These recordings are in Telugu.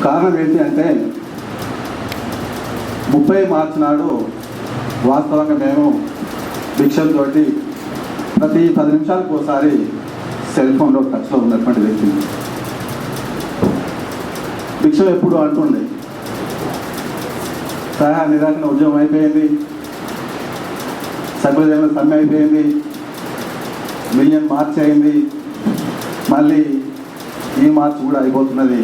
కారణం ఏంటి అంటే 30 మార్చి నాడు వాస్తవంగా మేము భిక్షంతో ప్రతి 10 నిమిషాలకు ఒకసారి సెల్ ఫోన్లో టచ్లో ఉన్నటువంటి వ్యక్తిని. భిక్షం ఎప్పుడు అంటుండే సహాయ నిరాకరణ ఉద్యమం అయిపోయింది, సకల జనుల సమ్మె అయిపోయింది, మిలియన్ మార్చ్ అయింది, మళ్ళీ ఈ మార్చ్ కూడా అయిపోతున్నది,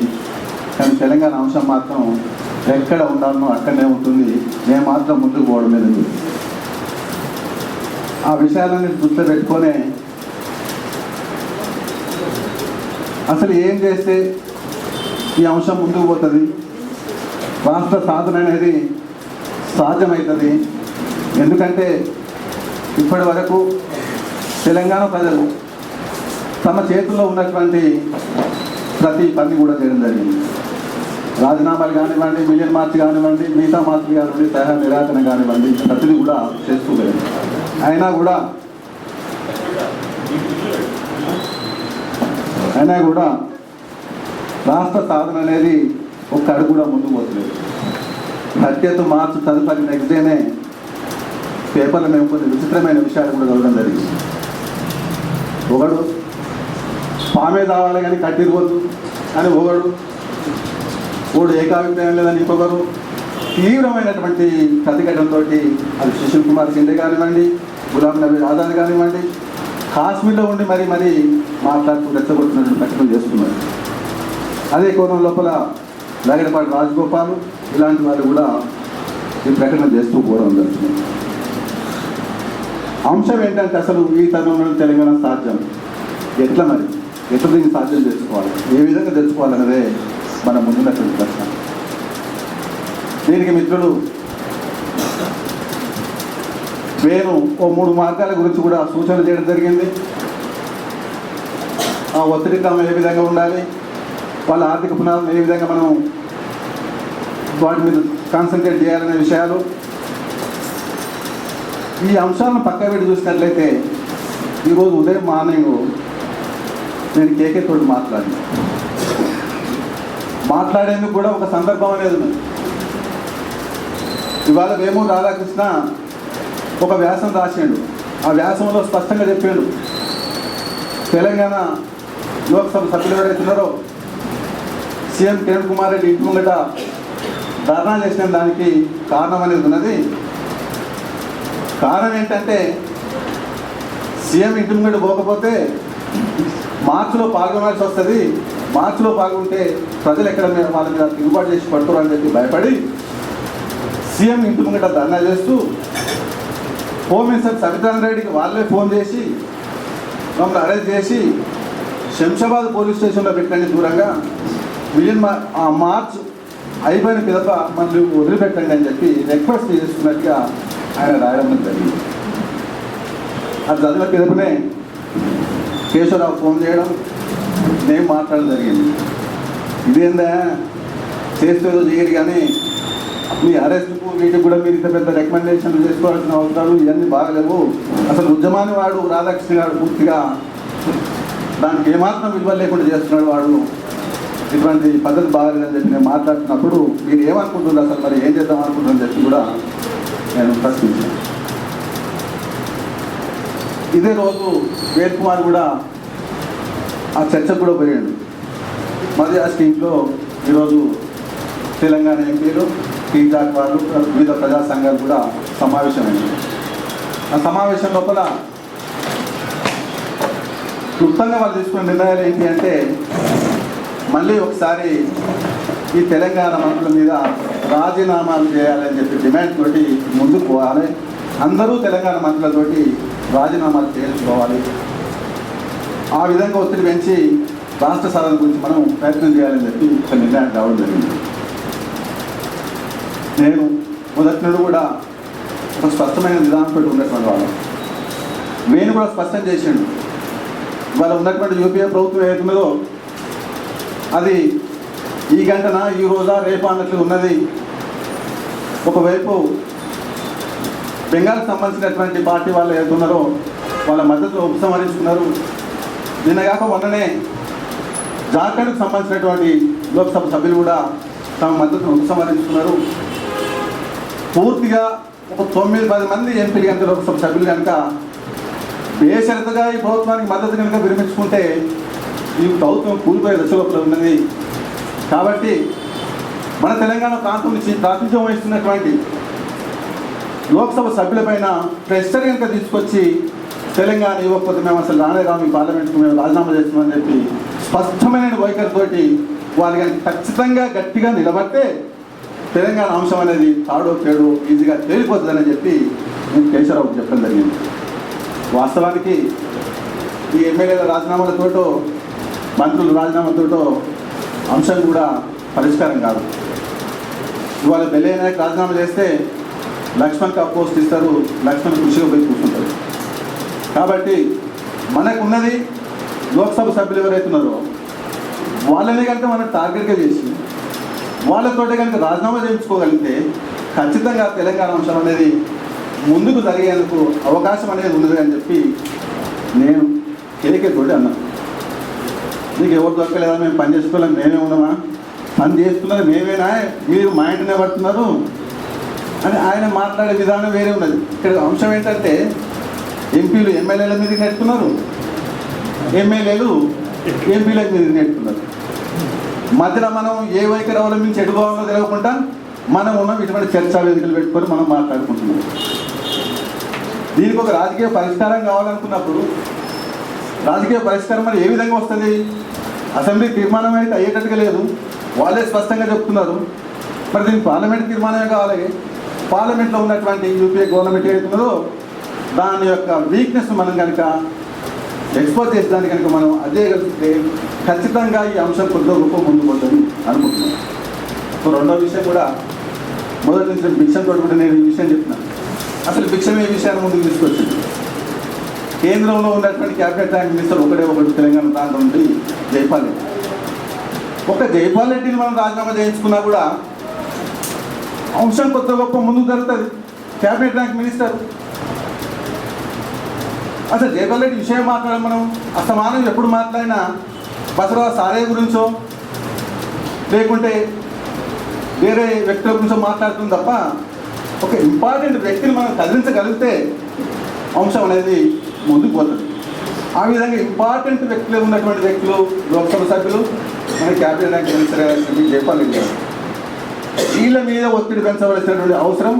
కానీ తెలంగాణ అంశం మాత్రం ఎక్కడ ఉండాలనో అక్కడనే ఉంటుంది, నేను మాత్రం ముందుకు పోవడం లేదు. ఆ విషయాలన్నీ దృష్టిలో పెట్టుకొని అసలు ఏం చేస్తే ఈ అంశం ముందుకు పోతుంది, రాష్ట్ర సాధన అనేది సాధ్యమవుతుంది. ఎందుకంటే ఇప్పటి వరకు తెలంగాణ ప్రజలు తమ చేతుల్లో ఉన్నటువంటి ప్రతి పని కూడా చేయడం జరిగింది. రాజీనామాలు కానివ్వండి, మిలియన్ మార్చ్ కానివ్వండి, మిగతా మార్చులు కానివ్వండి, సహాయ నిరాకరణ కానివ్వండి, ప్రతిదీ కూడా చేస్తూ లేదు. అయినా కూడా రాష్ట్ర సాధన అనేది ఒక్క అడుగు కూడా ముందుకు పోతలేదు. 30th మార్చ్ తదుపరి నెక్స్ట్ డేనే పేపర్లో మేము కొన్ని విచిత్రమైన విషయాలు కూడా చదవడం జరిగింది. ఒకడు పామే కావాలి కానీ కట్టిరవద్దు అని ఒకడు ఏకాభిప్రాయం లేదని ఇంకొకరు తీవ్రమైనటువంటి ప్రతిఘటనతో అది సుశీల్ కుమార్ సిండే కానివ్వండి, గులాం నబీ ఆజాద్ కానివ్వండి, కాశ్మీర్లో ఉండి మరీ మాట్లాడుతూ రెచ్చగొట్టినటువంటి ప్రకటన చేస్తున్నారు. అదే కోణం లోపల లగడపాటి రాజగోపాల్ ఇలాంటి వాళ్ళు కూడా ఈ ప్రకటన చేస్తూ పోవడం జరుగుతుంది. అంశం ఏంటంటే అసలు ఈ తరుణంలో తెలంగాణ సాధ్యం ఎట్లా దీన్ని సాధ్యం చేసుకోవాలి, ఏ విధంగా తెచ్చుకోవాలన్నదే మన ముందున్నటువంటి ప్రశ్న. దీనికి మిత్రులు నేను 3 మార్గాల గురించి కూడా సూచనలు చేయడం జరిగింది. ఆ ఒత్తిడి క్రమం ఏ విధంగా ఉండాలి, వాళ్ళ ఆర్థిక పునాదం ఏ విధంగా మనం వాటి మీద కాన్సన్ట్రేట్ చేయాలనే విషయాలు. ఈ అంశాలను పక్క పెట్టి చూసినట్లయితే ఈరోజు ఉదయం మార్నింగ్ నేను కేకే తోటి మాట్లాడేందుకు కూడా ఒక సందర్భం అనేది ఉంది. ఇవాళ వేమూరు రాధాకృష్ణ ఒక వ్యాసం రాసిండు. ఆ వ్యాసంలో స్పష్టంగా చెప్పాడు, తెలంగాణ లోక్సభ సభ్యులు ఎవరైతున్నారో సీఎం కిరణ్ కుమార్ రెడ్డి ఇంటి ముంగట ధర్నా చేసిన దానికి కారణం అనేది ఉన్నది. కారణం ఏంటంటే సీఎం ఇంటి ముంగట పోకపోతే మార్చిలో పాల్గొనాల్సి వస్తుంది, మార్చిలో పాల్గొంటే ప్రజలు ఎక్కడ వాళ్ళ మీద తిరుగుబాటు చేసి పడుతున్నారు అని చెప్పి భయపడి సీఎం ఇంటి ముంగట ధర్నా చేస్తూ హోమ్ మినిస్టర్ సబితాంద్ర రెడ్డికి వాళ్ళే ఫోన్ చేసి మమ్మల్ని అరెస్ట్ చేసి శంషాబాద్ పోలీస్ స్టేషన్లో పెట్టండి దూరంగా, మార్చ్ అయిపోయిన పిదప మళ్ళీ వదిలిపెట్టండి అని చెప్పి రిక్వెస్ట్ చేస్తున్నట్టుగా ఆయన రాయడం జరిగింది. అది చదివిన పిదపనే కేశవరావు ఫోన్ చేయడం, నేను మాట్లాడడం జరిగింది. ఇదేందా చేస్తేదో చేయరు కానీ మీ అరెస్ట్కు వీటికి కూడా మీరు ఇంత పెద్ద రికమెండేషన్లు చేసుకోవాల్సిన అవసరాలు ఇవన్నీ బాగలేవు, అసలు ఉద్యమాన్ని వాడు రాధాకృష్ణ గారు పూర్తిగా దానికి ఏమాత్రం విలువ లేకుండా చేస్తున్నాడు, వాడు ఇటువంటి పద్ధతి బాగలేదని చెప్పి నేను మాట్లాడుతున్నప్పుడు మీరు ఏమనుకుంటున్నారు, అసలు మరి ఏం చేద్దాం అనుకుంటున్నారని చెప్పి కూడా నేను ప్రశ్నించాను. ఇదే రోజు వేద్ కుమార్ కూడా ఆ చర్చకు కూడా పోయాడు. మరి ఆ స్కీమ్లో ఈరోజు తెలంగాణ ఎంపీలు, టీటాక్ వాళ్ళు, వివిధ ప్రజా సంఘాలు కూడా సమావేశమైంది. ఆ సమావేశం లోపల క్లుప్తంగా వాళ్ళు తీసుకున్న నిర్ణయాలు ఏంటి అంటే, మళ్ళీ ఒకసారి ఈ తెలంగాణ మంత్రుల మీద రాజీనామాలు చేయాలని చెప్పి డిమాండ్ తోటి ముందుకు పోవాలి, అందరూ తెలంగాణ మంత్రులతోటి రాజీనామాలు చేయించుకోవాలి, ఆ విధంగా ఒత్తిడి పెంచి రాష్ట్ర సాధన గురించి మనం ప్రయత్నం చేయాలని చెప్పి ఒక నిర్ణయం రావడం జరిగింది. నేను మొదటి నుండి కూడా ఒక స్పష్టమైన విధానంతో ఉన్నటువంటి వాళ్ళు, నేను కూడా స్పష్టం చేసిండు. ఇవాళ ఉన్నటువంటి యూపీఏ ప్రభుత్వం ఏదైతున్నదో అది ఈ గంటన ఈ రోజా రేపా అన్నట్లు ఉన్నది. ఒకవైపు బెంగాల్కి సంబంధించినటువంటి పార్టీ వాళ్ళు ఏదైతున్నారో వాళ్ళ మద్దతు ఉపసంహరించుకున్నారు. నిన్నగాక మొన్ననే జార్ఖండ్కి సంబంధించినటువంటి లోక్సభ సభ్యులు కూడా తమ మద్దతును ఉపసంహరించుకున్నారు. పూర్తిగా ఒక 9-10 మంది ఎంపీలు కనుక లోక్సభ సభ్యులు కనుక బేషరతుగా ఈ ప్రభుత్వానికి మద్దతు కనుక విరమించుకుంటే ఈ ప్రభుత్వం కూలిపోయే దశలోపల ఉన్నది. కాబట్టి మన తెలంగాణ ప్రాంతం నుంచి ప్రాతినిధ్యం వహిస్తున్నటువంటి లోక్సభ సభ్యులపైన ప్రెషర్ కనుక తీసుకొచ్చి తెలంగాణ ఇవ్వకపోతే మేము అసలు రాము ఈ పార్లమెంట్కు మేము రాజీనామా చేస్తున్నామని చెప్పి స్పష్టమైన వైఖరితోటి వారి కనుక ఖచ్చితంగా గట్టిగా నిలబడితే తెలంగాణ అంశం అనేది తాడో పేడో ఈజీగా తేలిపోతుందని చెప్పి నేను కేశవరావుకి చెప్పడం జరిగింది. వాస్తవానికి ఈ ఎమ్మెల్యేల రాజీనామాలతోటో మంత్రుల రాజీనామాలతోటో అంశం కూడా పరిష్కారం కాదు. ఇవాళ బెల్లయ్య నాయక్ రాజీనామా చేస్తే లక్ష్మణ్కి పోస్ట్ ఇస్తారు, లక్ష్మణ్ కృషిగా పోయి కూర్చుంటారు. కాబట్టి మనకున్నది లోక్సభ సభ్యులు ఎవరైతే ఉన్నారో వాళ్ళని కనుక మనం టార్గెట్గా చేసి వాళ్ళతోటి కనుక రాజీనామా చేయించుకోగలిగితే ఖచ్చితంగా తెలంగాణ అంశం అనేది ముందుకు జరిగేందుకు అవకాశం అనేది ఉన్నది అని చెప్పి నేను కేకే తోటి అన్నా. నీకు ఎవరు దొరకలేదా, మేము పని చేసుకోలేము, మేమే ఉన్నామా, పని చేస్తున్నది మేమేనా, మీరు మా ఇంటనే పడుతున్నారు అని ఆయన మాట్లాడే విధానం వేరే ఉన్నది. ఇక్కడ అంశం ఏంటంటే ఎంపీలు ఎమ్మెల్యేల మీద నెట్టుకున్నారు, ఎమ్మెల్యేలు ఎంపీల మీద నెట్టుకున్నారు. మధ్యలో మనం ఏ వైఖరి అవలంబించి ఎడుకోవాలో తెలియకుండా మనం ఉన్నాం ఇటువంటి చర్చా వేదికలు పెట్టుకొని మనం మాట్లాడుకుంటున్నాం. దీనికి ఒక రాజకీయ పరిష్కారం కావాలనుకున్నప్పుడు రాజకీయ పరిష్కారం మరి ఏ విధంగా వస్తుంది? అసెంబ్లీ తీర్మానం అయితే అయ్యేటట్టుగా లేదు, వాళ్ళే స్పష్టంగా చెప్తున్నారు. మరి దీనికి పార్లమెంట్ తీర్మానమే కావాలి. పార్లమెంట్లో ఉన్నటువంటి యూపీఏ గవర్నమెంట్ ఏదైతుందో దాని యొక్క వీక్నెస్ మనం కనుక ఎక్స్పోజ్ చేసేదానికి కనుక మనం అదే కలిపితే ఖచ్చితంగా ఈ అంశం కొద్దిగా గొప్ప ముందుకు పోతుంది అనుకుంటున్నాను. సో రెండో విషయం కూడా మొదటి నుంచి భిక్షంతో కూడా నేను ఈ విషయం చెప్తున్నాను. అసలు భిక్షం ఏ విషయాన్ని ముందుకు తీసుకొచ్చింది? కేంద్రంలో ఉన్నటువంటి క్యాబినెట్ ర్యాంక్ మినిస్టర్ ఒకటి తెలంగాణ ప్రాంతం నుండి జైపాల్ రెడ్డి. ఒక జైపాల్ రెడ్డిని మనం రాజీనామా చేయించుకున్నా కూడా అంశం కొత్త గొప్ప ముందుకు జరుగుతుంది. క్యాబినెట్ ర్యాంక్ మినిస్టర్ అసలు జైపాల్ రెడ్డి విషయం మాట్లాడాలి. మనం అసమానం ఎప్పుడు మాట్లాడినా బసవరాజు సారే గురించో లేకుంటే వేరే వ్యక్తుల గురించో మాట్లాడుతుంది తప్ప ఒక ఇంపార్టెంట్ వ్యక్తిని మనం కదిలించగలిగితే అంశం అనేది ముందుకు పోతుంది. ఆ విధంగా ఇంపార్టెంట్ వ్యక్తులు ఉన్నటువంటి వ్యక్తులు లోక్సభ సభ్యులు మన cabinet rank minister Jaipal Reddy గారు, వీళ్ళ మీద ఒత్తిడి పెంచవలసినటువంటి అవసరం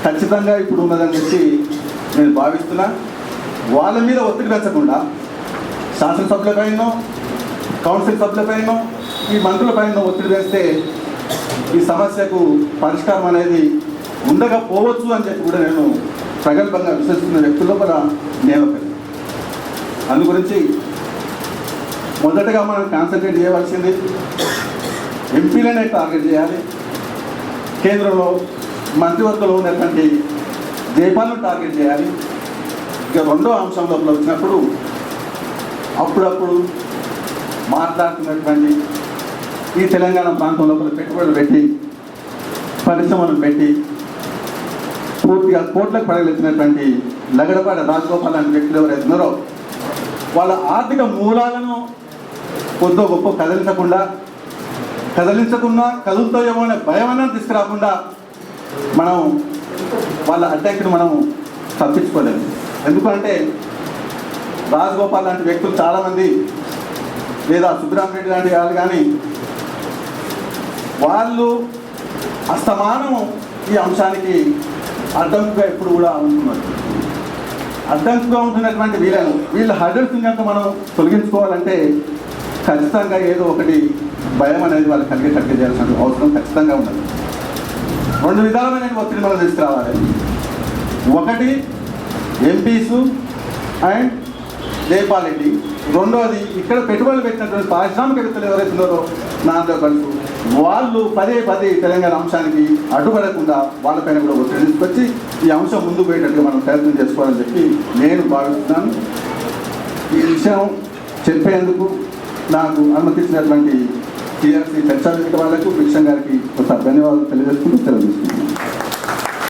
ఖచ్చితంగా ఇప్పుడు ఉన్నదని చెప్పి నేను భావిస్తున్నా. వాళ్ళ మీద ఒత్తిడి పెంచకుండా శాసనసభ్యులపైనో కౌన్సిల్ సభ్యులపైనో ఈ మంత్రులపైన ఒత్తిడి పెంచితే ఈ సమస్యకు పరిష్కారం అనేది ఉండకపోవచ్చు అని చెప్పి కూడా నేను ప్రగల్భంగా విశ్వసిస్తున్న వ్యక్తుల్లో కూడా నేను ఒకటి. అందు గురించి మొదటగా మనం కాన్సన్ట్రేట్ చేయవలసింది ఎంపీలనే టార్గెట్ చేయాలి. కేంద్రంలో మంత్రివర్గంలో ఉన్నటువంటి జైపాల్ను టార్గెట్ చేయాలి. ఇక రెండో అంశం లోపల వచ్చినప్పుడు అప్పుడప్పుడు మాట్లాడుతున్నటువంటి ఈ తెలంగాణ ప్రాంతం లోపల పెట్టుబడులు పెట్టి పరిశ్రమలు పెట్టి పూర్తిగా కోట్లకు పడగలిగినటువంటి లగడపాడ రాజగోపాల్ లాంటి వ్యక్తులు ఎవరైతున్నారో వాళ్ళ ఆర్థిక మూలాలను కొద్దో గొప్ప కదిలించకుండా కదులుతాయేమో అనే భయమన్నా తీసుకురాకుండా మనం వాళ్ళ అటాక్ని మనం తప్పించుకోలేము. ఎందుకంటే రాజగోపాల్ లాంటి వ్యక్తులు చాలామంది లేదా సుబ్బరామరెడ్డి లాంటి వాళ్ళు కానీ వాళ్ళు అస్తమానం ఈ అంశానికి అడ్డంకుగా ఎప్పుడు కూడా ఉంటున్నారు. అడ్డంకుగా ఉంటున్నటువంటి వీళ్ళ హర్డల్స్ కనుక మనం తొలగించుకోవాలంటే ఖచ్చితంగా ఏదో ఒకటి భయం అనేది వాళ్ళకి కలిగేటట్టు చేయాల్సిన అవసరం ఖచ్చితంగా ఉన్నది. రెండు విధాలమైన ఒత్తిడి మనం తీసుకురావాలి. ఒకటి ఎంపీసు అండ్ జైపాల్ రెడ్డి, రెండోది ఇక్కడ పెట్టుబడులు పెట్టినటువంటి పారిశ్రామికవేత్తలు ఎవరైతే ఉన్నారో నాతో కలుసు వాళ్ళు పదే తెలంగాణ అంశానికి అడ్డుపడకుండా వాళ్ళపైన కూడా ఒత్తిడి తీసుకొచ్చి ఈ అంశం ముందుకు పోయేటట్టుగా మనం ప్రయత్నం చేసుకోవాలని చెప్పి నేను భావిస్తున్నాను. ఈ విషయం చెప్పేందుకు నాకు అనుమతించినటువంటి టీఆర్సీ చర్చా వేదిక వాళ్ళకు భిక్షం గారికి ఒక ధన్యవాదాలు తెలియజేసుకుంటూ సెలవు తీసుకుంటున్నాను.